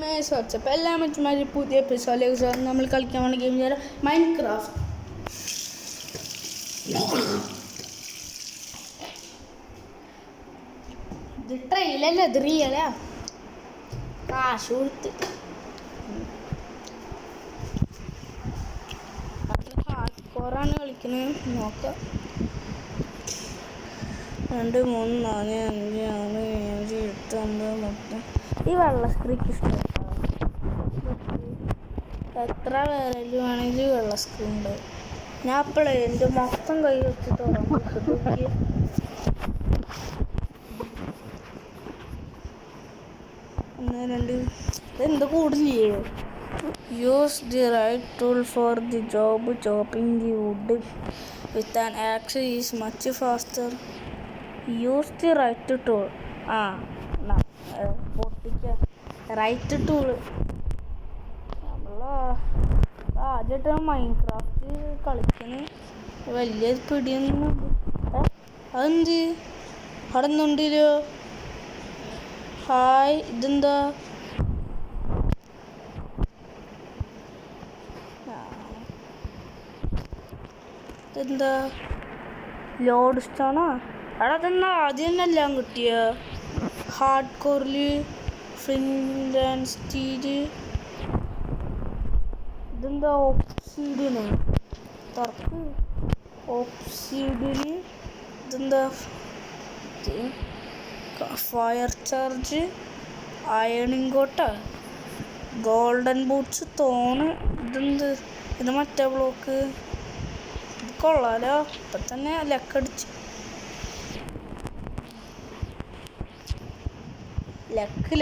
Gamers WhatsApp എല്ലാ മറ്റുമാരും പുതിയ എപ്പിസോഡിലേക്ക് നമ്മൾ കളിക്കാൻ വേണ്ട ഗെയിം ചെയ്യാൻ മൈൻക്രാഫ്റ്റ്. ഇത് ട്രെയിലല്ല, ഇത് റിയലാ. കാശ് കൊടുത്ത് ഹാർഡ്കോറാണ് കളിക്കുന്നത്. നോക്കാം. 2 3 4 5 6 7 8 9 10. ഈ വെള്ള സ്ക്രീൻ ഇഷ്ടം. എത്ര പേരിൽ വേണമെങ്കിൽ വെള്ള സ്ക്രീൻ ഉണ്ട്. ഞാൻ അപ്പോഴേ എൻ്റെ മൊത്തം കൈ വെച്ച് തുറന്നു. 1 2 എന്ത് കൂടില്ലേ? Use the right tool for the job. Chopping the wood with an axe is much faster. Use the right tool. പൊട്ടിക്കാൻ റൈറ്റ് ടൂള്. നമ്മൾ ആദ്യമായിട്ടാണ് മൈൻക്രാഫ്റ്റ് കളിക്കുന്നത്. വലിയ പിടിയൊന്നും അതെന്ത് അവിടെ ഒന്നുണ്ടല്ലോ. ഹായ്, ഇതെന്താ? ഇതെന്താ ലോഡ് സ്റ്റോണാ? അവിടെ അതെന്നാ ആദ്യം തന്നെ എല്ലാം കിട്ടിയ ഹാർഡ് കോറിൽ ഫ്ലിന്റ് ആൻഡ് സ്റ്റീല്. ഇതെന്താ ഓപ്സിഡിയന്? തുറക്ക്. ഓപ്സിഡിയന് ഇതെന്താ? ഫയർ ചാർജ്, അയണിങ് കോട്ട, ഗോൾഡൻ ബൂട്ട്സ്, തോണ്. ഇതെന്ത്? ഇത് മറ്റേ ബ്ലോക്ക്. ഇത് കൊള്ളാലോ. ഇപ്പം തന്നെ ലക്കടിച്ച്. ലക്ക്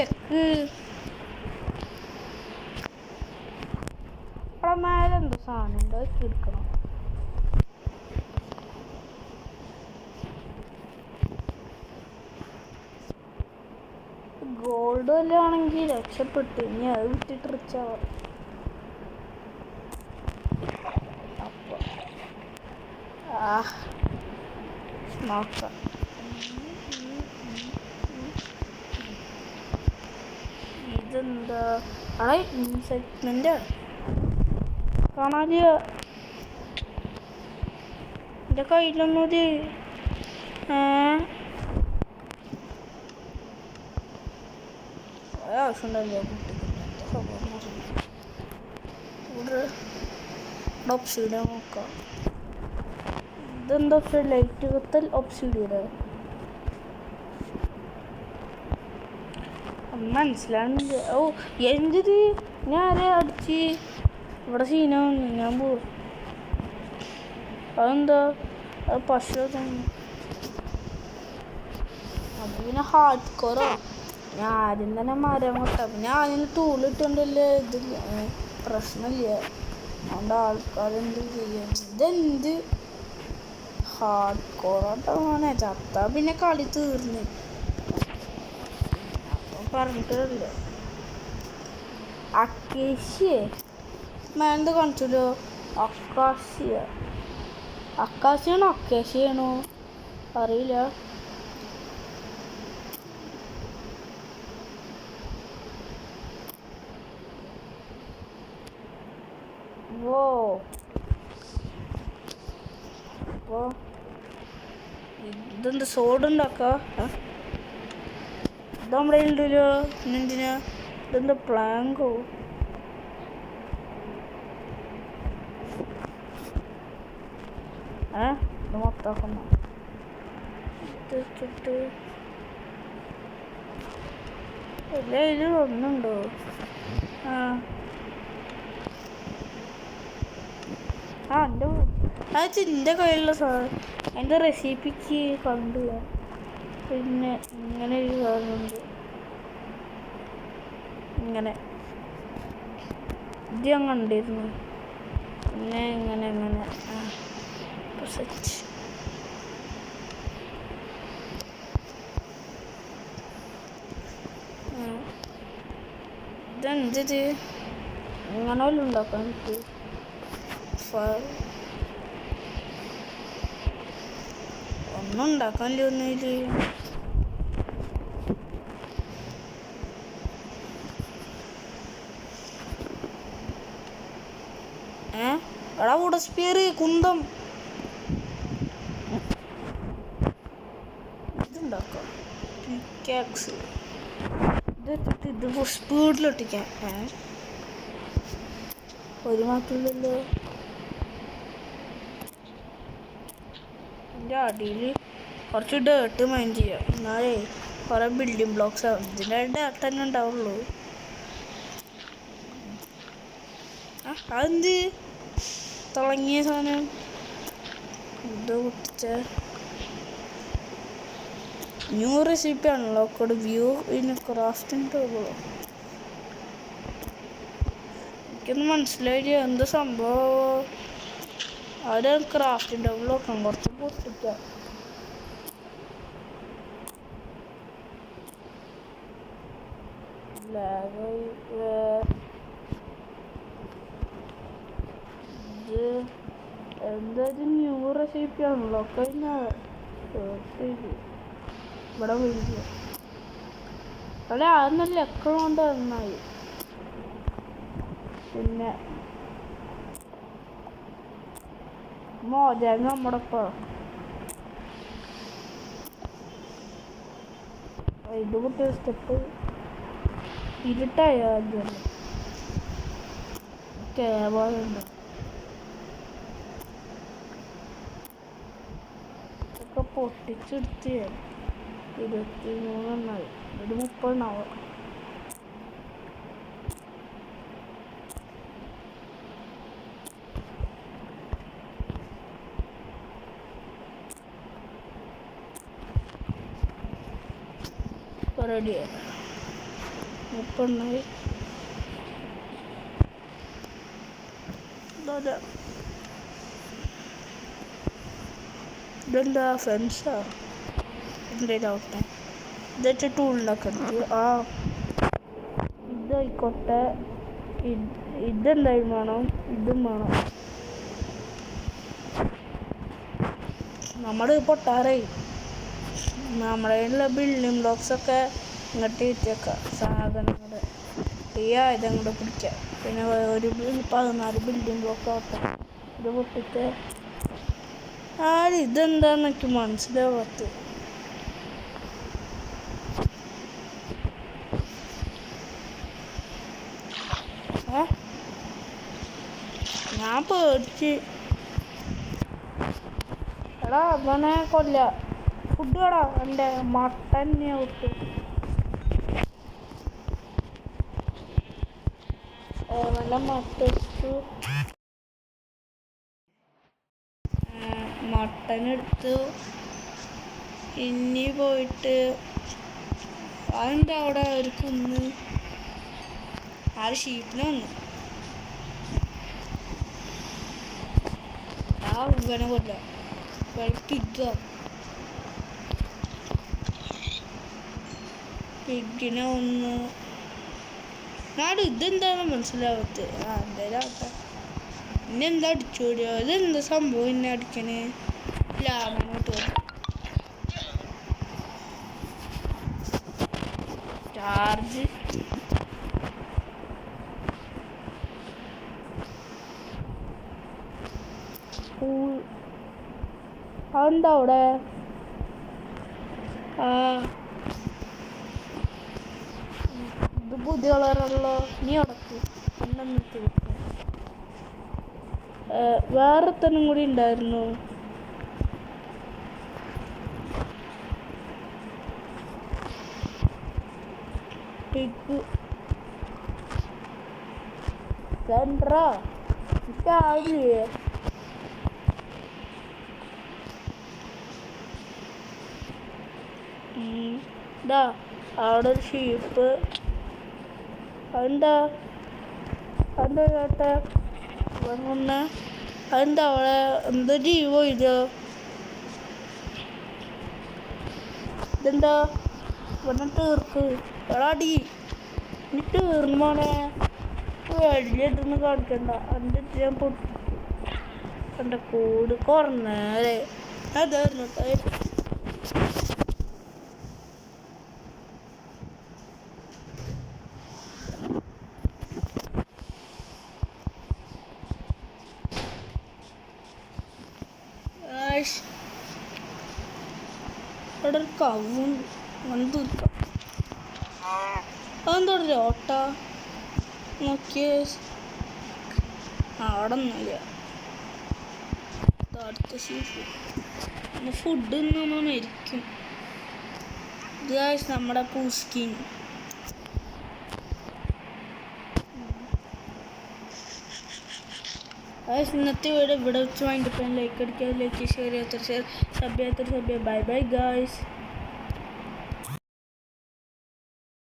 അവിടെ മേലെന്തോ സാധനം ഉണ്ടോ? എടുക്കണം. ഗോൾഡ് വല്ല ആണെങ്കിൽ രക്ഷപ്പെട്ടു. ഇനി അത് വിട്ടിട്ട് റിച്ചാവാം. നോക്കാം. ഇതെന്താ? ഇൻസെഗ്മെന്റ് കാണാനില്ല. എൻ്റെ കയ്യിലൊന്നും ഇത് ആവശ്യമുണ്ടല്ലോ. ഒബ്സിഡിയൻ നോക്കാം. ഇതെന്താ ലൈറ്റ് കത്തൽ? ഒബ്സിഡിയൻ മനസ്സിലാവുന്നില്ല. ഓ എന്തിത്? ഞാൻ ആരെ അടിച്ച് ഇവിടെ സീനാവുന്നു. ഞാൻ പോവും. അതെന്താ? അത് പശു. അത് പിന്നെ ഹാർഡ് കോറോ. ഞാൻ ആദ്യം തന്നെ മരം കൊട്ടാം. ഞാൻ അതിന് ടൂളിട്ടുണ്ടല്ലേ. ഇതില്ല, പ്രശ്നമില്ല. അതുകൊണ്ട് ആൾക്കാരെന്ത് ചെയ്യാൻ? ഇതെന്ത് ഹാർഡ് കോറോട്ടാണ്. ചത്താ പിന്നെ കളി തീർന്ന്. പറഞ്ഞിട്ടില്ല. അക്കേഷ്യ മേന്ത് കാണിച്ചല്ലോ. അക്കാശിയാണോ അക്കേഷ്യയാണോ അറിയില്ല. ഇതെന്താ സോഡ് ഉണ്ടാക്ക? ഇത് നമ്മുടെ ഉണ്ടല്ലോ. പിന്നെന്തിനാ? ഇതെന്താ പ്ലാങ്കോ? ഇത് മൊത്താക്കുന്ന വെച്ചിട്ട് എല്ലാ ഇതിൽ ഒന്നുണ്ടോ? അത് എൻ്റെ കയ്യിലുള്ള സാധനം. അതിൻ്റെ റെസിപ്പിക്ക് കണ്ടു. പിന്നെ ഇങ്ങനെ ഒരു സാധനമുണ്ട്. ഇങ്ങനെ ഇത് ഞാൻ കണ്ടിരുന്നു. പിന്നെ ഇങ്ങനെ സെറ്റ്. ഇതെന്തിത്? ഇങ്ങനെ വല്ലതും ഉണ്ടാക്കാൻ പറ്റും. ഒന്നും ഉണ്ടാക്കാനില്ല. ഒന്നുമില്ല. എടാ ഉടസ്പിയർ കുന്തം ഇതുണ്ടാക്കാം. പിക്കാക്സ് ഇത് സ്പീഡിലൊട്ടിക്കാം. ഒരു മാത്രമല്ലല്ലോ. എൻ്റെ അടിയിൽ കുറച്ച് ഡേർട്ട് മൈൻഡ് ചെയ്യാം. എന്നാലേ കുറേ ബിൽഡിംഗ് ബ്ലോക്സ് ആവും. ഇതിൻ്റെ ഡേർട്ട് തന്നെ ഉണ്ടാവുള്ളൂ. അതെന്ത് തിളങ്ങിയ സാധനം? ഇത് പൊട്ടിച്ച ന്യൂ റെസിപ്പി ആണല്ലോ. Code view in crafting table. എനിക്കൊന്നും മനസ്സിലായില്ല എന്താ സംഭവം. അവിടെ ക്രാഫ്റ്റിംഗ് ടേബിൾ നോക്കാം. കുറച്ച് പൊട്ടിക്കാം. എന്തായാലും ന്യൂ റെസിപ്പി ആണല്ലോ. ഒക്കെ ഇവിടെ വീട്ടിൽ അവിടെ അതൊന്നും ലക്കം കൊണ്ട് നന്നായി. പിന്നെ മോജാങ് നമ്മുടെ ഇത് കുട്ടിയ സ്റ്റെപ്പ് ഇരുട്ടായ കേബുണ്ട്. ഇതൊക്കെ പൊട്ടിച്ചെടുത്ത് 23 ഇത് 30 റെഡിയായി. 30 ഇതെന്താ ഫെൻസാ? എന്തായിട്ടെ ഇതൊക്കെ ടൂളിലൊക്കെ ഇതായിക്കോട്ടെ. ഇതെന്തായാലും വേണം. ഇതും വേണം. നമ്മുടെ പൊട്ടാറേ നമ്മുടെ ബിൽഡിംഗ് ബ്ലോക്സൊക്കെ ഇങ്ങോട്ട് ഇട്ടേക്കാം. സാധനങ്ങൾ ഈ ആയുധം കൂടെ പിടിക്കാം. പിന്നെ ഒരു 14 ബിൽഡിംഗ് ബ്ലോക്ക് ആവട്ടെ. ഇത് പൊട്ടിച്ച് ഇതെന്താന്ന് എനിക്ക് മനസ്സിലാവാത്ത. ഞാൻ പേടിച്ച്. എടാ അവനെ കൊല്ല. ഫുഡ് വേടാ. എൻ്റെ മട്ടൻ വിട്ടു. വല്ല മട്ടൻ എടുത്തു. ഇനി പോയിട്ട് അതിൻ്റെ അവിടെ ഒരു കുന്ന് ഷീപ്പിന് വന്നു. ഇവനെ കൊല്ല. പിഗിനെ ഒന്ന് ഇതെന്താണെന്ന് മനസ്സിലാവത്ത്. എന്തായാലും ആവട്ടെ. ഇനി എന്താ അടിച്ചോടിയോ? ഇതെന്താ സംഭവം? ഇന്നെ അടിക്കണേ ലാഭങ്ങോട്ട് ചാർജ്. അതെന്താ അവിടെ? ഇത് പുതിയ കളറുള്ളോ? നീ ഉടക്ക്. ഒന്നിട്ട് വേറെ തന്നെ കൂടി ഉണ്ടായിരുന്നു. പിഗ് സെൻട്രാ ആവില്ലേ? ഇതാ അവിടെ ഒരു ഷീപ്പ്. അതെന്താ കേട്ടെ വന്ന്? അതെന്താ അവിടെ എന്താ ജീവോ ഇതോ? ഇതെന്താ വന്ന് തീർക്ക്? എടാടി നീ തീർന്നു മോനെ. വലിയതൊന്നും കാണിക്കണ്ട. എൻ്റെ ഞാൻ പൊട്ടി എൻ്റെ കൂട് കുറഞ്ഞേ. അതായിരുന്നു അവിടെ ഒരു കവും വന്ന് തീർക്കാം. അതെന്താ ഒരു ഓട്ട നോക്കിയ അവിടെ ഒന്നുമില്ല. അടുത്ത സീസൺ ഫുഡ് നമ്മൾ മരിക്കും. ഇത് നമ്മുടെ പൂസ്കിൻ. ഇന്നത്തെ വീഡിയോ ഇവിടെ വെച്ച് വൈൻഡപ്പ് ചെയ്യാൻ ലൈക്ക് അടിക്കുക, ഷെയർ ചെയ്യാത്ത സബ് ബൈ ബൈ ഗായ്സ്.